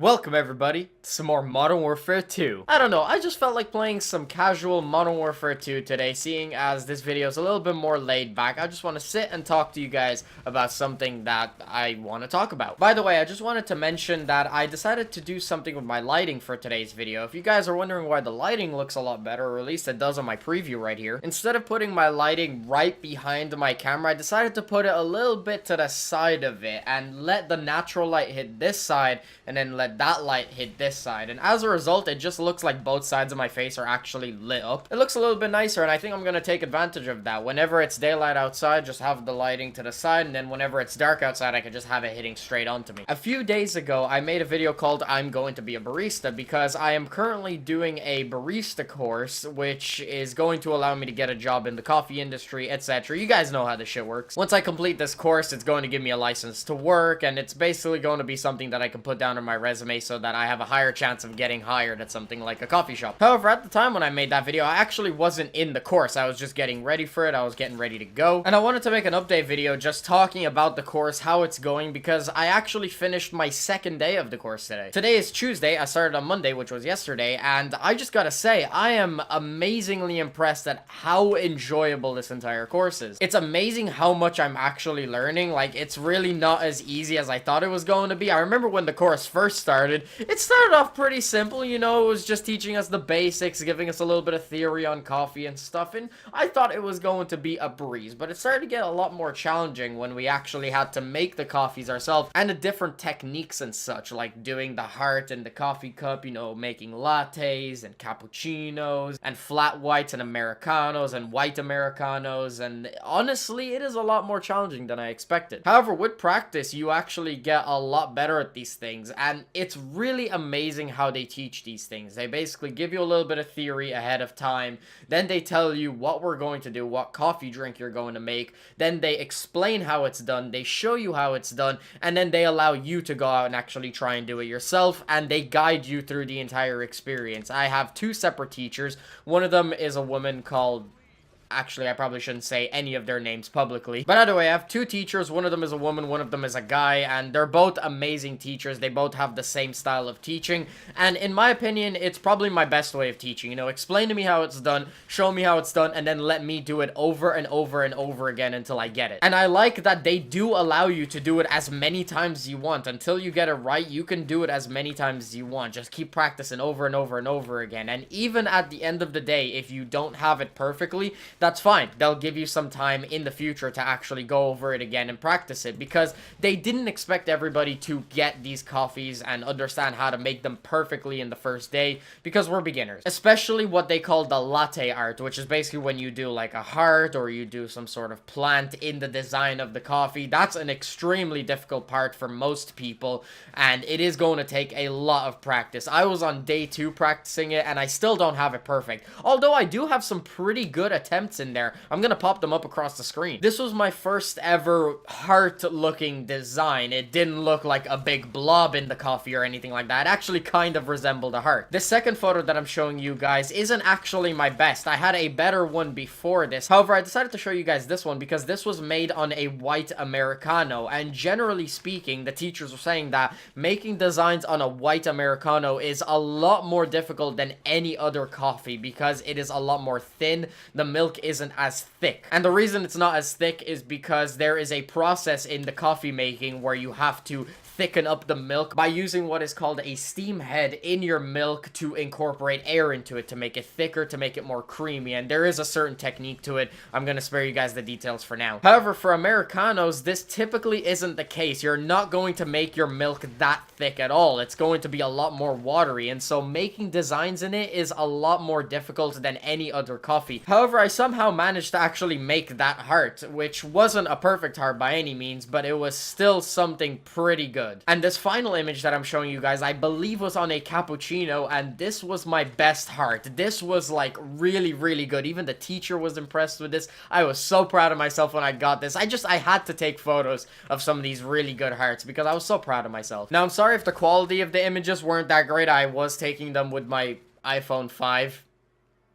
Welcome everybody to some more Modern Warfare 2. I don't know, I just felt like playing some casual Modern Warfare 2 today, seeing as this video is a little bit more laid back. I just want to sit and talk to you guys about something that I want to talk about. By the way, I just wanted to mention that I decided to do something with my lighting for today's video. If you guys are wondering why the lighting looks a lot better, or at least it does on my preview right here, instead of putting my lighting right behind my camera, I decided to put it a little bit to the side of it and let the natural light hit this side and then let that light hit this side, and as a result it just looks like both sides of my face are actually lit up. It looks a little bit nicer, and I think I'm gonna take advantage of that. Whenever it's daylight outside, just have the lighting to the side, and then whenever it's dark outside, I can just have it hitting straight onto me. A few days ago I made a video called I'm going to be a barista because I am currently doing a barista course, which is going to allow me to get a job in the coffee industry, etc. You guys know how this shit works. Once I complete this course, it's going to give me a license to work, and it's basically going to be something that I can put down on my resume so that I have a higher chance of getting hired at something like a coffee shop. However, at the time when I made that video, I actually wasn't in the course. I was just getting ready for it. I was getting ready to go. And I wanted to make an update video just talking about the course, how it's going, because I actually finished my second day of the course today. Today is Tuesday. I started on Monday, which was yesterday, and I just gotta say, I am amazingly impressed at how enjoyable this entire course is. It's amazing how much I'm actually learning. Like, it's really not as easy as I thought it was going to be. I remember when the course first started, it started off pretty simple, you know. It was just teaching us the basics, giving us a little bit of theory on coffee and stuff, and I thought it was going to be a breeze, but it started to get a lot more challenging when we actually had to make the coffees ourselves, and the different techniques and such, like doing the heart in the coffee cup, you know, making lattes and cappuccinos and flat whites and Americanos and white Americanos, and honestly, it is a lot more challenging than I expected. However, with practice, you actually get a lot better at these things, and it's really amazing how they teach these things. They basically give you a little bit of theory ahead of time, then they tell you what we're going to do, what coffee drink you're going to make, then they explain how it's done, they show you how it's done, and then they allow you to go out and actually try and do it yourself, and they guide you through the entire experience. I have two separate teachers. One of them is a woman called... Actually, I probably shouldn't say any of their names publicly. But either way, I have two teachers. One of them is a woman, one of them is a guy, and they're both amazing teachers. They both have the same style of teaching, and in my opinion, it's probably my best way of teaching. You know, explain to me how it's done, show me how it's done, and then let me do it over and over and over again until I get it. And I like that they do allow you to do it as many times as you want. Until you get it right, you can do it as many times as you want. Just keep practicing over and over and over again. And even at the end of the day, if you don't have it perfectly, that's fine. They'll give you some time in the future to actually go over it again and practice it, because they didn't expect everybody to get these coffees and understand how to make them perfectly in the first day, because we're beginners. Especially what they call the latte art, which is basically when you do like a heart or you do some sort of plant in the design of the coffee. That's an extremely difficult part for most people, and it is going to take a lot of practice. I was on day 2 practicing it, and I still don't have it perfect, although I do have some pretty good attempts in there. I'm gonna pop them up across the screen. This was my first ever heart looking design. It didn't look like a big blob in the coffee or anything like that. It actually kind of resembled a heart. The second photo that I'm showing you guys isn't actually my best. I had a better one before this. However, I decided to show you guys this one because this was made on a white Americano, and generally speaking, the teachers were saying that making designs on a white Americano is a lot more difficult than any other coffee because it is a lot more thin. The milk isn't as thick, and the reason it's not as thick is because there is a process in the coffee making where you have to thicken up the milk by using what is called a steam head in your milk to incorporate air into it to make it thicker, to make it more creamy, and there is a certain technique to it. I'm gonna spare you guys the details for now. However, for Americanos, this typically isn't the case. You're not going to make your milk that thick at all. It's going to be a lot more watery, and so making designs in it is a lot more difficult than any other coffee. However, I somehow managed to actually make that heart, which wasn't a perfect heart by any means, but it was still something pretty good. And this final image that I'm showing you guys, I believe was on a cappuccino, and this was my best heart. This was like really, really good. Even the teacher was impressed with this. I was so proud of myself when I got this. I had to take photos of some of these really good hearts because I was so proud of myself. Now, I'm sorry if the quality of the images weren't that great. I was taking them with my iPhone 5.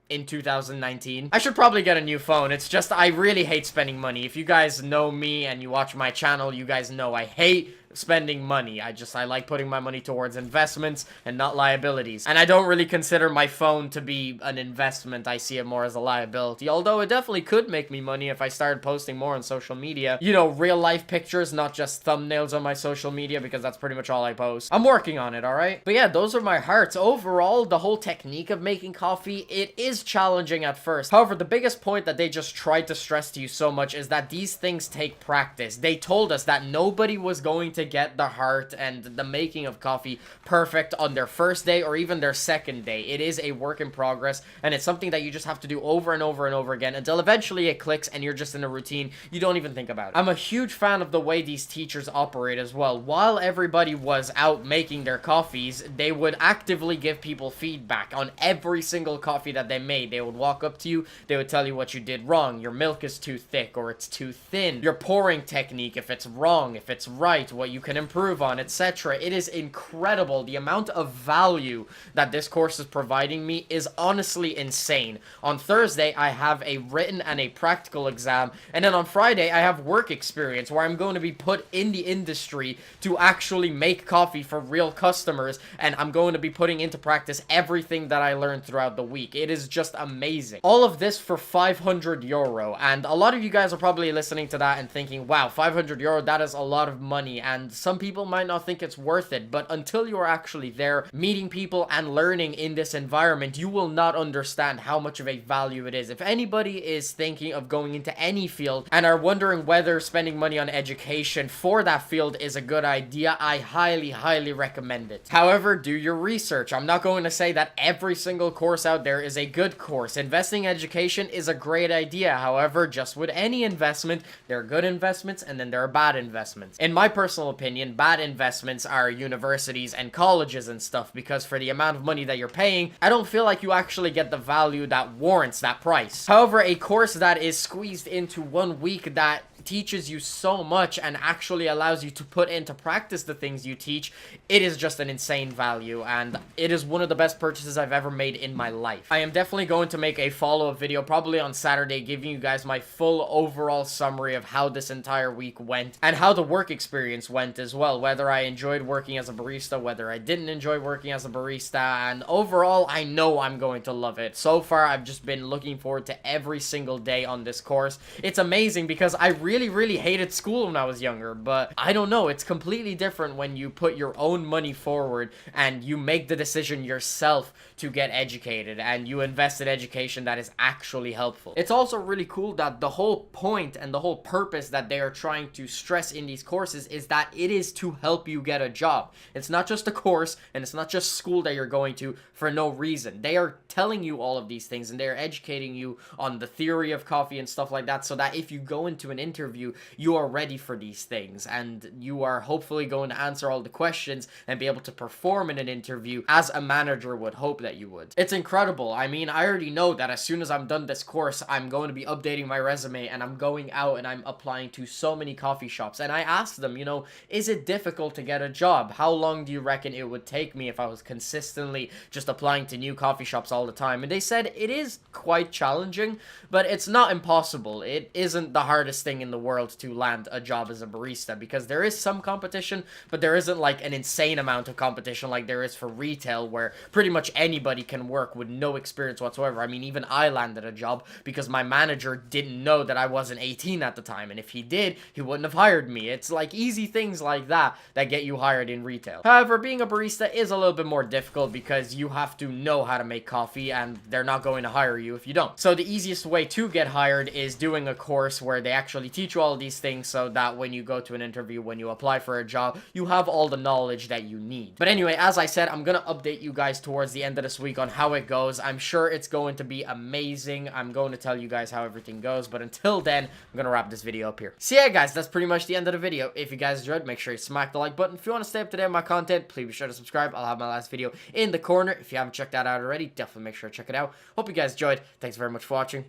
In 2019. I should probably get a new phone. It's just I really hate spending money. If you guys know me and you watch my channel, you guys know I hate spending money. I like putting my money towards investments and not liabilities. And I don't really consider my phone to be an investment. I see it more as a liability, although it definitely could make me money if I started posting more on social media. You know, real life pictures, not just thumbnails on my social media, because that's pretty much all I post. I'm working on it, alright? But yeah, those are my hearts. Overall, the whole technique of making coffee, it is challenging at first. However, the biggest point that they just tried to stress to you so much is that these things take practice. They told us that nobody was going to get the heart and the making of coffee perfect on their first day or even their second day. It is a work in progress, and it's something that you just have to do over and over and over again until eventually it clicks and you're just in a routine. You don't even think about it. I'm a huge fan of the way these teachers operate as well. While everybody was out making their coffees, they would actively give people feedback on every single coffee that they made. They would walk up to you, they would tell you what you did wrong. Your milk is too thick or it's too thin. Your pouring technique, if it's wrong, if it's right, what you can improve on, etc. It is incredible. The amount of value that this course is providing me is honestly insane. On Thursday, I have a written and a practical exam, and then on Friday, I have work experience where I'm going to be put in the industry to actually make coffee for real customers, and I'm going to be putting into practice everything that I learned throughout the week. It is just amazing. All of this for 500 euro, and a lot of you guys are probably listening to that and thinking, wow, 500 euro, that is a lot of money, and some people might not think it's worth it, but until you are actually there, meeting people and learning in this environment, you will not understand how much of a value it is. If anybody is thinking of going into any field and are wondering whether spending money on education for that field is a good idea, I highly, highly recommend it. However, do your research. I'm not going to say that every single course out there is a good course. Investing in education is a great idea. However, just with any investment, there are good investments and then there are bad investments. In my personal opinion, bad investments are universities and colleges and stuff, because for the amount of money that you're paying, I don't feel like you actually get the value that warrants that price. However, a course that is squeezed into 1 week that teaches you so much and actually allows you to put into practice the things you teach, it is just an insane value, and it is one of the best purchases I've ever made in my life. I am definitely going to make a follow-up video probably on Saturday giving you guys my full overall summary of how this entire week went and how the work experience went as well, whether I enjoyed working as a barista, whether I didn't enjoy working as a barista, and overall I know I'm going to love it. So far I've just been looking forward to every single day on this course. It's amazing because I really hated school when I was younger, but I don't know, it's completely different when you put your own money forward and you make the decision yourself to get educated and you invest in education that is actually helpful. It's also really cool that the whole point and the whole purpose that they are trying to stress in these courses is that it is to help you get a job. It's not just a course and it's not just school that you're going to for no reason. They are telling you all of these things and they're educating you on the theory of coffee and stuff like that, so that if you go into an interview, you are ready for these things and you are hopefully going to answer all the questions and be able to perform in an interview as a manager would hope that you would. It's incredible. I mean, I already know that as soon as I'm done this course, I'm going to be updating my resume and I'm going out and I'm applying to so many coffee shops, and I asked them, you know, is it difficult to get a job? How long do you reckon it would take me if I was consistently just applying to new coffee shops all the time? And they said it is quite challenging, but it's not impossible. It isn't the hardest thing in the world to land a job as a barista, because there is some competition, but there isn't like an insane amount of competition like there is for retail, where pretty much anybody can work with no experience whatsoever. I mean, even I landed a job because my manager didn't know that I wasn't 18 at the time, and if he did, he wouldn't have hired me. It's like easy things like that that get you hired in retail. However, being a barista is a little bit more difficult because you have to know how to make coffee, and they're not going to hire you if you don't. So the easiest way to get hired is doing a course where they actually teach you all of these things, so that when you go to an interview, when you apply for a job, you have all the knowledge that you need. But anyway, as I said, I'm gonna update you guys towards the end of this week on how it goes. I'm sure it's going to be amazing. I'm going to tell you guys how everything goes, but until then, I'm gonna wrap this video up here. So yeah, guys, that's pretty much the end of the video. If you guys enjoyed, make sure you smack the like button. If you want to stay up to date on my content, please be sure to subscribe. I'll have my last video in the corner. If you haven't checked that out already, definitely make sure to check it out. Hope you guys enjoyed. Thanks very much for watching.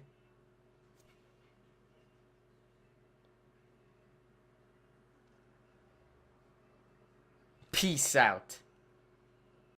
Peace out.